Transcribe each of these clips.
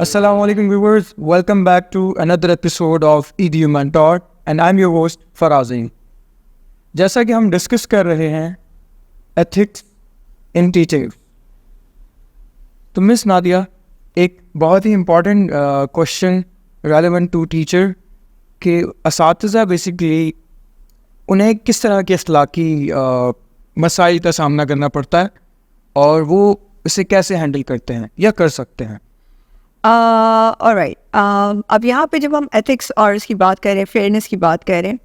Assalamu alaikum viewers, welcome back to another episode of EDU Mentor and I'm your host फराज़ीन। जैसा कि हम discuss कर रहे हैं एथिक्स इन टीचिंग, तो मिस नादिया एक बहुत ही important question relevant to teacher के असातिज़ा बेसिकली उन्हें किस तरह के अखलाकी मसाइल का सामना करना पड़ता है और वो इसे कैसे हैंडल करते हैं या कर सकते हैं। ऑलराइट, अब यहाँ पे जब हम एथिक्स और इसकी बात करें, फेयरनेस की बात करें,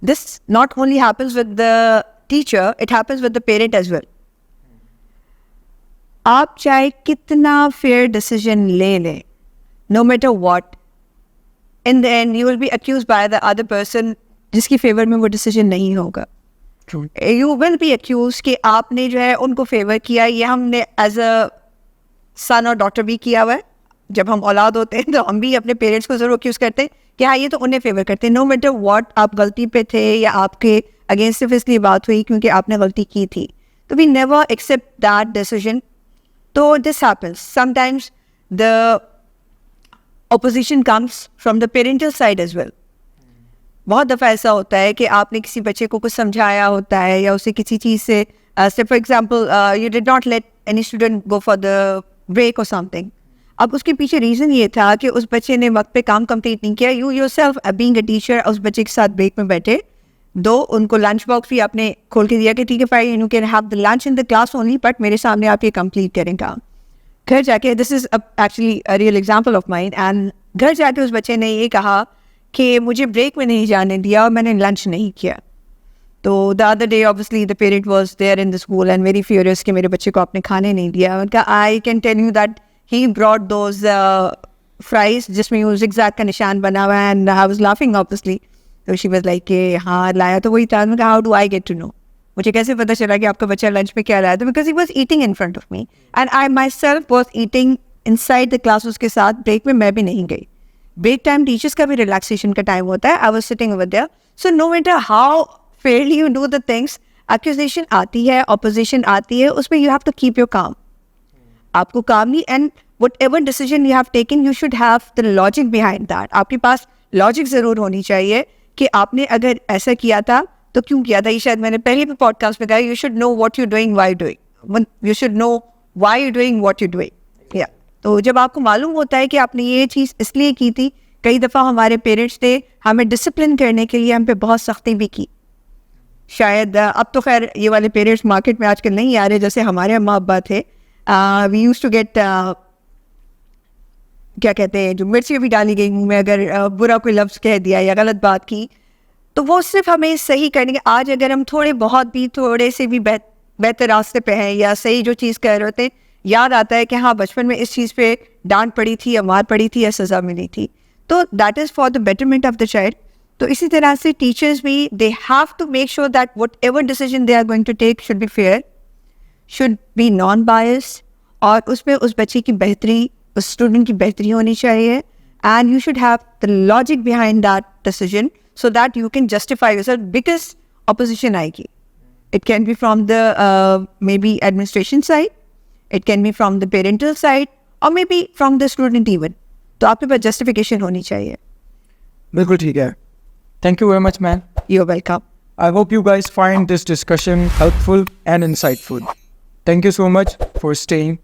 this not only happens with the teacher, it happens with the parent as well. आप चाहे कितना फेयर डिसीजन ले लें, no matter what, in the end you will be accuse by the other person जिसकी favour में वो decision नहीं होगा। यू विल बी अक्यूज कि आपने जो है उनको फेवर किया। ये हमने एज अ सन और डॉटर भी किया हुआ है। जब हम औलाद होते हैं तो हम भी अपने पेरेंट्स को जरूर अक्यूज करते हैं कि हाँ ये तो उन्हें फेवर करते हैं, नो मैटर व्हाट आप गलती पे थे या आपके अगेंस्ट सिर्फ इसलिए बात हुई क्योंकि आपने गलती की थी। तो we never accept that decision. तो this happens sometimes, the opposition comes from the parental side as well. बहुत दफ़ा ऐसा होता है कि आपने किसी बच्चे को कुछ समझाया होता है या उसे किसी चीज़ से for example you did not let any student go for the break और समथिंग। अब उसके पीछे रीज़न ये था कि उस बच्चे ने वक्त पे काम कंप्लीट नहीं किया। You yourself being a teacher उस बच्चे के साथ ब्रेक में बैठे, दो उनको लंच बॉक्स भी आपने खोल के दिया कि ठीक है fine, you can have the lunch in the class only, but मेरे सामने आप ये कंप्लीट करें काम। घर जाके, this is actually a real example of mind, and घर जाके उस बच्चे ने ये कहा कि मुझे ब्रेक में नहीं जाने दिया और मैंने लंच नहीं किया। तो the other day obviously the parent was there in the school and very furious कि मेरे बच्चे को आपने खाने नहीं दिया। उनका I can tell you that he brought those fries जिसमें वो ज़िगज़ैग का निशान बना हुआ है, and I was laughing obviously. तो शी वाज लाइक कि हाँ लाया तो वही था। How do I get to know, मुझे कैसे पता चला कि आपका बच्चा लंच में क्या लाया था? Because he was eating in front of me and I my self was eating in side the class. उसके साथ ब्रेक में मैं भी नहीं गई। ब्रेक टाइम टीचर्स का भी रिलैक्सेशन का टाइम होता है। I was sitting over there. So no matter how fairly you do the things, accusation आती है, ऑपोजिशन आती है, उसमें you have to keep your calm. आपको काम नहीं, and whatever decision you have taken you should have the logic behind that. आपके पास लॉजिक ज़रूर होनी चाहिए कि आपने अगर ऐसा किया था तो क्यों किया था। ये शायद मैंने पहले भी पॉडकास्ट में कहा, you should know what you doing, why doing, you should know why you doing what you doing. या तो जब आपको मालूम होता है कि आपने ये चीज़ इसलिए की थी, कई दफ़ा हमारे पेरेंट्स ने हमें डिसिप्लिन करने के लिए हम पे बहुत सख्ती भी की। शायद अब तो खैर ये वाले पेरेंट्स मार्केट में आजकल नहीं आ रहे जैसे हमारे अम्मा अब्बा थे। वी यूज्ड टू गेट क्या कहते हैं, जो मिर्ची भी डाली गई मुँह में, अगर बुरा कोई लफ्ज़ कह दिया या गलत बात की तो वो सिर्फ हमें सही करने के। आज अगर हम थोड़े से भी बेहतर रास्ते पे हैं या सही जो चीज़ कह रहे होते हैं, याद आता है कि हाँ बचपन में इस चीज़ पे डांट पड़ी थी या मार पड़ी थी या सज़ा मिली थी। तो that is for the betterment of the child. तो इसी तरह से टीचर्स भी, they have to make sure that whatever decision they are going to take should be fair, should be non bias, और उसमें उस बच्चे की बेहतरी, उस स्टूडेंट की बेहतरी होनी चाहिए, and you should have the logic behind that decision so that you can justify yourself, because opposition आएगी. It can be from the maybe administration side, it can be from the parental side, or maybe from the student even. तो आपके पास justification होनी चाहिए। बिल्कुल ठीक है। Thank you very much, man. You're welcome. I hope you guys find this discussion helpful and insightful. Thank you so much for staying.